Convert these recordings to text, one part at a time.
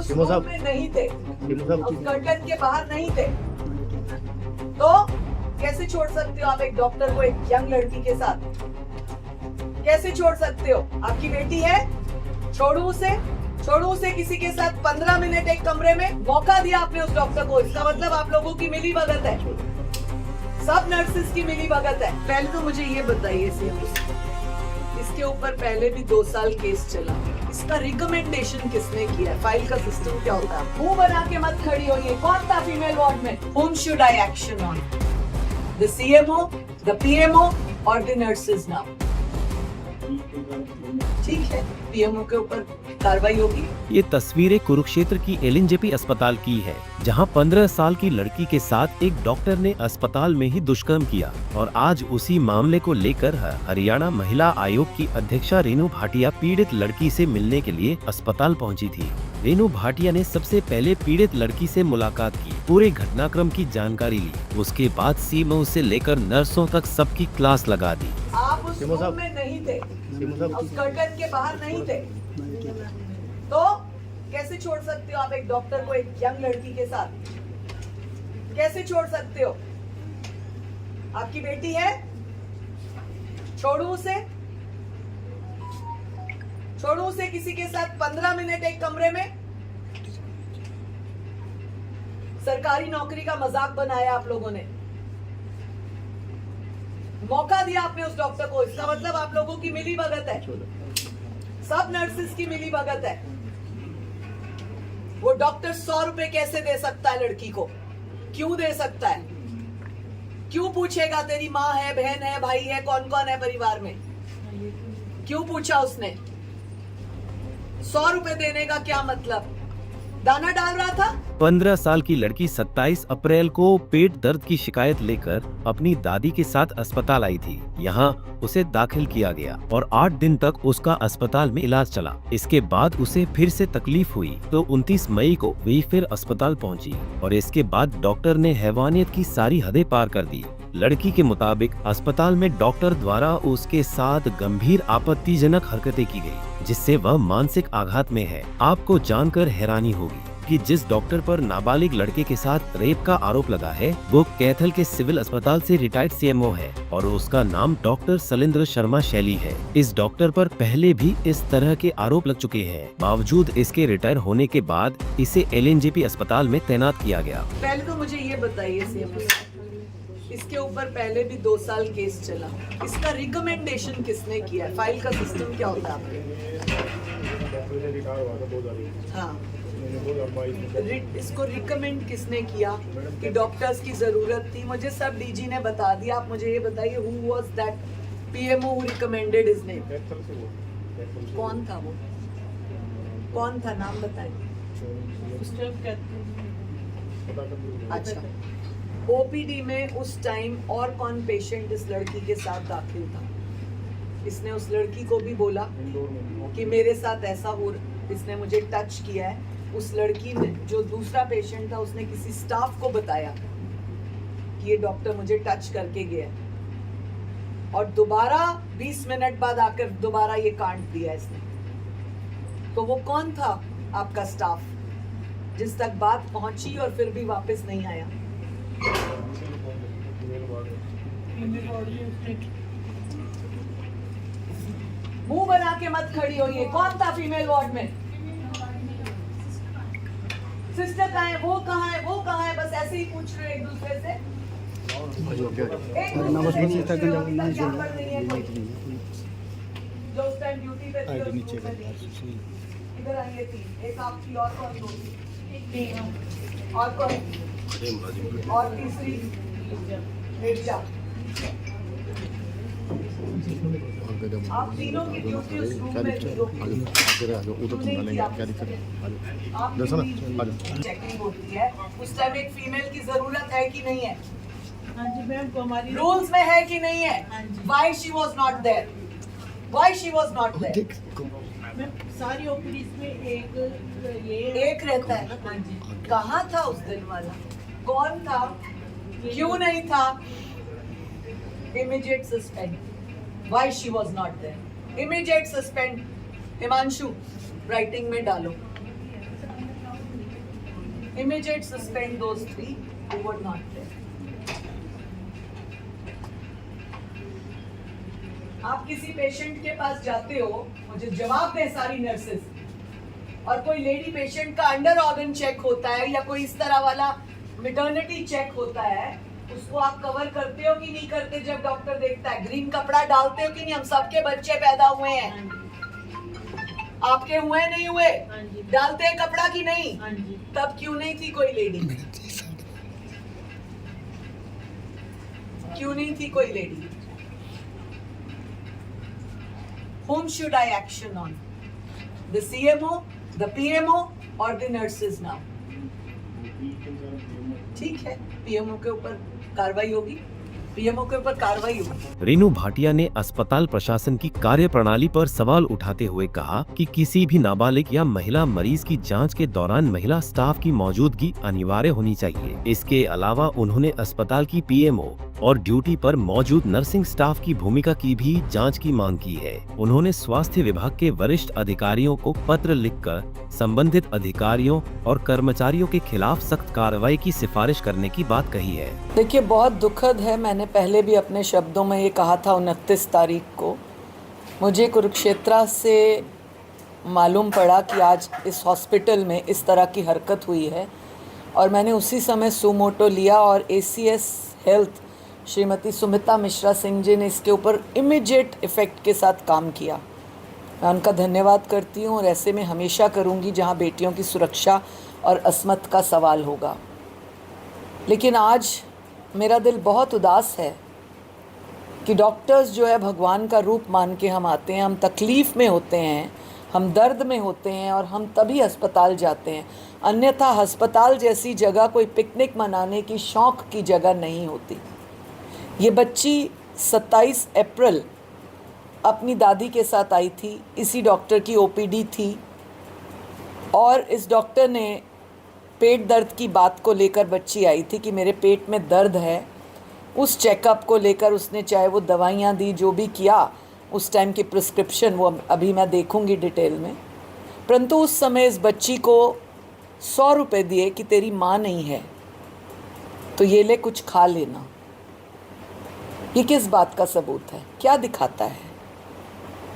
उस रूम में नहीं थे, उस कर्टन के बाहर नहीं थे, तो कैसे छोड़ सकते हो आप एक डॉक्टर को एक यंग लड़की के साथ? कैसे छोड़ सकते हो? आपकी बेटी है, छोड़ू उसे किसी के साथ 15 मिनट एक कमरे में? मौका दिया आपने उस डॉक्टर को, इसका मतलब आप लोगों की मिली भगत है, सब नर्सेस की मिली भगत है। पहले तो मुझे ये बताइए सीएम, इसके ऊपर पहले भी 2 साल केस चला, इसका रिकमेंडेशन किसने किया? फाइल का सिस्टम क्या होता है? मुंह बना के मत खड़ी होइए। कौन था फीमेल वार्ड में? Whom should I action on? The CMO, the PMO or the nurses now? ठीक है, पीएमओ के ऊपर कार्रवाई होगी। ये तस्वीरें कुरुक्षेत्र की एलएनजेपी अस्पताल की है, जहां 15 साल की लड़की के साथ एक डॉक्टर ने अस्पताल में ही दुष्कर्म किया और आज उसी मामले को लेकर हरियाणा महिला आयोग की अध्यक्षा रेणु भाटिया पीड़ित लड़की से मिलने के लिए अस्पताल पहुंची थी। रेणु भाटिया ने सबसे पहले पीड़ित लड़की से मुलाकात की, पूरे घटनाक्रम की जानकारी ली, उसके बाद सीएमओ से लेकर नर्सों तक सबकी क्लास लगा दी। आप उस रूम में नहीं थे, उस कर्टन के बाहर नहीं थे, तो कैसे छोड़ सकते हो आप एक डॉक्टर को एक यंग लड़की के साथ? कैसे छोड़ सकते हो? आपकी बेटी है, छोड़ू उसे किसी के साथ 15 मिनट एक कमरे में? सरकारी नौकरी का मजाक बनाया आप लोगों ने, मौका दिया आपने उस डॉक्टर को, इसका मतलब आप लोगों की मिली भगत है, सब नर्सेस की मिली भगत है। वो डॉक्टर 100 रुपए कैसे दे सकता है लड़की को? क्यों दे सकता है? क्यों पूछेगा तेरी माँ है, बहन है, भाई है, कौन कौन है परिवार में? क्यों पूछा उसने? 100 रुपए देने का क्या मतलब? दाना डाल रहा था? 15 साल की लड़की 27 अप्रैल को पेट दर्द की शिकायत लेकर अपनी दादी के साथ अस्पताल आई थी। यहाँ उसे दाखिल किया गया और 8 दिन तक उसका अस्पताल में इलाज चला। इसके बाद उसे फिर से तकलीफ हुई तो 29 मई को वही फिर अस्पताल पहुँची और इसके बाद डॉक्टर ने हैवानियत की सारी हदें पार कर दी। लड़की के मुताबिक अस्पताल में डॉक्टर द्वारा उसके साथ गंभीर आपत्तिजनक हरकतें की गई, जिससे वह मानसिक आघात में है। आपको जानकर हैरानी होगी कि जिस डॉक्टर पर नाबालिग लड़के के साथ रेप का आरोप लगा है वो कैथल के सिविल अस्पताल से रिटायर्ड सीएमओ है और उसका नाम डॉक्टर सलिंद्र शर्मा शैली है। इस डॉक्टर पर पहले भी इस तरह के आरोप लग चुके हैं। बावजूद इसके रिटायर होने के बाद इसे एलएनजेपी अस्पताल में तैनात किया गया। पहले तो मुझे ये बताइए सीएमओ, इसके ऊपर पहले भी 2 साल केस चला, इसका रिकमेंडेशन किसने किया? फाइल का सिस्टम क्या होता है आपके? हाँ, इसको रिकमेंड किसने किया कि डॉक्टर्स की जरूरत थी? मुझे सब डीजी ने बता दिया, आप मुझे ये बताइए who was that PMO who recommended his name? कौन था वो? कौन था? नाम बताइए। अच्छा, ओपीडी में उस टाइम और कौन पेशेंट इस लड़की के साथ दाखिल था? इसने उस लड़की को भी बोला कि मेरे साथ ऐसा हो, इसने मुझे टच किया है। उस लड़की ने, जो दूसरा पेशेंट था, उसने किसी स्टाफ को बताया कि ये डॉक्टर मुझे टच करके गया और दोबारा 20 मिनट बाद आकर दोबारा ये कांड दिया इसने। तो वो कौन था आपका स्टाफ जिस तक बात पहुंची और फिर भी वापस नहीं आया? मुंह बना के मत खड़ी होइए। कौन था फीमेल वार्ड में? सिस्टर कहाँ है, वो कहाँ है, वो कहाँ है? बस ऐसे ही पूछ रहे एक दूसरे से। जो उस टाइम ड्यूटी पे थी, इधर आइए। 3 एक आपकी और कौन? 2 और कौन? और तीसरी मिर्जा। आप तीनों की ड्यूटी उस रूम में थी। चेकिंग होती है उस टाइम, एक फीमेल की जरूरत है कि नहीं है? हाँ जी मैम, को हमारी रूल्स में है कि नहीं है? Why she was not there? Why she was not there? सारी ओपीडीज में एक रहता है। हाँ जी। कहाँ था उस दिन वाला? कौन था? क्यों नहीं था? Immediate suspend. Why she was not there? Immediate suspend. Himanshu, writing में डालो। Immediate suspend those 3 who were not there. आप किसी पेशेंट के पास जाते हो, मुझे जवाब दें सारी नर्सेस, और कोई लेडी पेशेंट का अंडर ऑर्गन चेक होता है या कोई इस तरह वाला मैटरनिटी चेक होता है, उसको आप कवर करते हो कि नहीं करते? जब डॉक्टर देखता है, ग्रीन कपड़ा डालते हो कि नहीं? हम सबके बच्चे पैदा हुए हैं, आपके हुए नहीं हुए? डालते हैं कपड़ा कि नहीं? तब क्यों नहीं थी कोई लेडी? क्यों नहीं थी कोई lady? Whom should I action on? The CMO, the PMO or the nurses now? ठीक है, PMO के ऊपर कार्रवाई होगी, PMO के ऊपर कार्रवाई होगी। रेनू भाटिया ने अस्पताल प्रशासन की कार्यप्रणाली पर सवाल उठाते हुए कहा कि किसी भी नाबालिग या महिला मरीज की जांच के दौरान महिला स्टाफ की मौजूदगी अनिवार्य होनी चाहिए। इसके अलावा उन्होंने अस्पताल की PMO और ड्यूटी पर मौजूद नर्सिंग स्टाफ की भूमिका की भी जांच की मांग की है। उन्होंने स्वास्थ्य विभाग के वरिष्ठ अधिकारियों को पत्र लिखकर संबंधित अधिकारियों और कर्मचारियों के खिलाफ सख्त कार्रवाई की सिफारिश करने की बात कही है। देखिए, बहुत दुखद है, मैंने पहले भी अपने शब्दों में ये कहा था 29 तारीख को। मुझे कुरुक्षेत्र से मालूम पड़ा कि आज इस हॉस्पिटल में इस तरह की हरकत हुई है और मैंने उसी समय सुमोटो लिया और ACS हेल्थ श्रीमती सुमिता मिश्रा सिंह जी ने इसके ऊपर इमीडिएट इफ़ेक्ट के साथ काम किया। मैं उनका धन्यवाद करती हूँ और ऐसे में हमेशा करूँगी जहाँ बेटियों की सुरक्षा और अस्मत का सवाल होगा। लेकिन आज मेरा दिल बहुत उदास है कि डॉक्टर्स जो है भगवान का रूप मान के हम आते हैं, हम तकलीफ़ में होते हैं, हम दर्द में होते हैं और हम तभी अस्पताल जाते हैं। अन्यथा अस्पताल जैसी जगह कोई पिकनिक मनाने की शौक़ की जगह नहीं होती। ये बच्ची 27 अप्रैल अपनी दादी के साथ आई थी, इसी डॉक्टर की OPD थी और इस डॉक्टर ने पेट दर्द की बात को लेकर बच्ची आई थी कि मेरे पेट में दर्द है। उस चेकअप को लेकर उसने चाहे वो दवाइयाँ दी, जो भी किया, उस टाइम की प्रिस्क्रिप्शन वो अभी मैं देखूंगी डिटेल में, परंतु उस समय इस बच्ची को 100 रुपये दिए कि तेरी माँ नहीं है तो ये ले कुछ खा लेना। ये किस बात का सबूत है? क्या दिखाता है?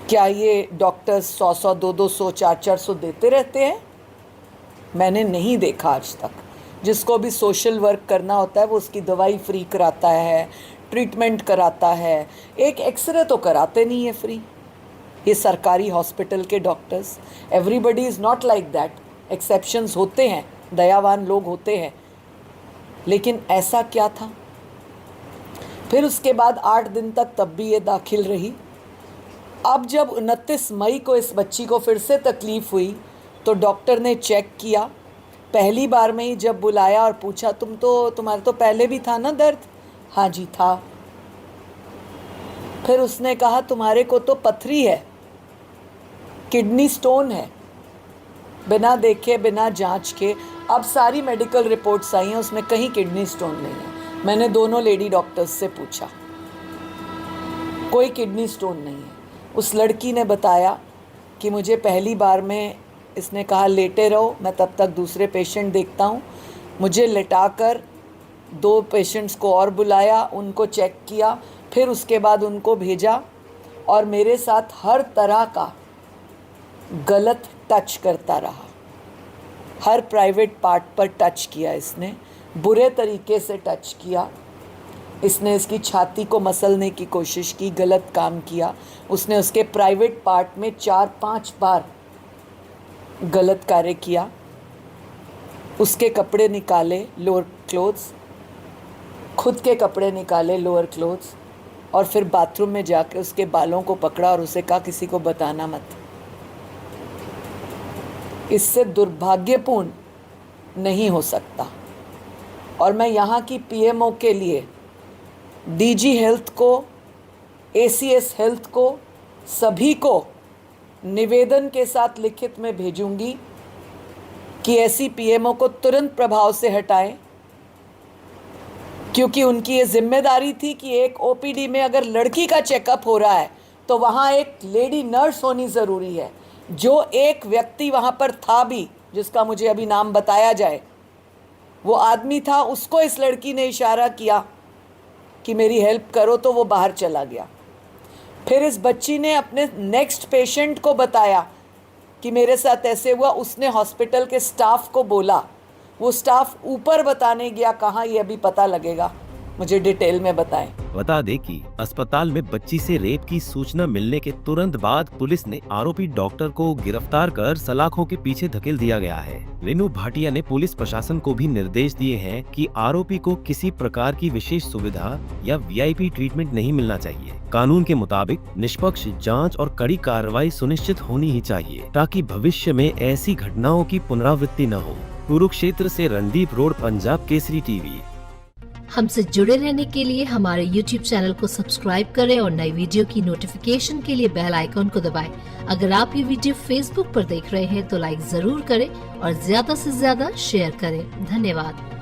क्या ये डॉक्टर्स 100-100, 200, 400 देते रहते हैं? मैंने नहीं देखा आज तक। जिसको भी सोशल वर्क करना होता है वो उसकी दवाई फ्री कराता है, ट्रीटमेंट कराता है, एक एक्सरे तो कराते नहीं है फ्री। ये सरकारी हॉस्पिटल के doctors, everybody is not like that, exceptions होते हैं, दयावान लोग होते हैं, लेकिन ऐसा क्या था? फिर उसके बाद 8 दिन तक तब भी ये दाखिल रही। अब जब 29 मई को इस बच्ची को फिर से तकलीफ़ हुई तो डॉक्टर ने चेक किया। पहली बार में ही जब बुलाया और पूछा तुम्हारा तो पहले भी था ना दर्द? हाँ जी था। फिर उसने कहा तुम्हारे को तो पथरी है, किडनी स्टोन है। बिना देखे बिना जांच के अब सारी मेडिकल रिपोर्ट्स आई हैं, उसमें कहीं किडनी स्टोन नहीं है। मैंने दोनों लेडी डॉक्टर्स से पूछा, कोई किडनी स्टोन नहीं है। उस लड़की ने बताया कि मुझे पहली बार में इसने कहा लेटे रहो, मैं तब तक दूसरे पेशेंट देखता हूँ। मुझे लेटाकर 2 पेशेंट्स को और बुलाया, उनको चेक किया, फिर उसके बाद उनको भेजा और मेरे साथ हर तरह का गलत टच करता रहा। हर प्राइवेट पार्ट पर टच किया इसने, बुरे तरीके से टच किया। इसने इसकी छाती को मसलने की कोशिश की, गलत काम किया। उसने उसके प्राइवेट पार्ट में 4-5 बार गलत कार्य किया। उसके कपड़े निकाले, लोअर क्लोथ्स, खुद के कपड़े निकाले, लोअर क्लोथ्स, और फिर बाथरूम में जाकर उसके बालों को पकड़ा और उसे कहा किसी को बताना मत। इससे दुर्भाग्यपूर्ण नहीं हो सकता। और मैं यहाँ की PMO के लिए DG हेल्थ को, ACS हेल्थ को, सभी को निवेदन के साथ लिखित में भेजूंगी कि ऐसी PMO को तुरंत प्रभाव से हटाएं, क्योंकि उनकी ये जिम्मेदारी थी कि एक OPD में अगर लड़की का चेकअप हो रहा है तो वहाँ एक लेडी नर्स होनी ज़रूरी है। जो एक व्यक्ति वहाँ पर था भी, जिसका मुझे अभी नाम बताया जाए, वो आदमी था, उसको इस लड़की ने इशारा किया कि मेरी हेल्प करो, तो वो बाहर चला गया। फिर इस बच्ची ने अपने नेक्स्ट पेशेंट को बताया कि मेरे साथ ऐसे हुआ। उसने हॉस्पिटल के स्टाफ को बोला, वो स्टाफ ऊपर बताने गया, कहाँ ये अभी पता लगेगा, मुझे डिटेल में बताएं। बता दें कि अस्पताल में बच्ची से रेप की सूचना मिलने के तुरंत बाद पुलिस ने आरोपी डॉक्टर को गिरफ्तार कर सलाखों के पीछे धकेल दिया गया है। रेनू भाटिया ने पुलिस प्रशासन को भी निर्देश दिए हैं कि आरोपी को किसी प्रकार की विशेष सुविधा या वीआईपी ट्रीटमेंट नहीं मिलना चाहिए। कानून के मुताबिक निष्पक्ष जांच और कड़ी कार्रवाई सुनिश्चित होनी ही चाहिए, ताकि भविष्य में ऐसी घटनाओं की पुनरावृत्ति न हो। कुरुक्षेत्र से रणदीप रोड, पंजाब केसरी टीवी। हमसे जुड़े रहने के लिए हमारे YouTube चैनल को सब्सक्राइब करें और नई वीडियो की नोटिफिकेशन के लिए बेल आइकॉन को दबाएं। अगर आप ये वीडियो Facebook पर देख रहे हैं तो लाइक जरूर करें और ज्यादा से ज्यादा शेयर करें। धन्यवाद।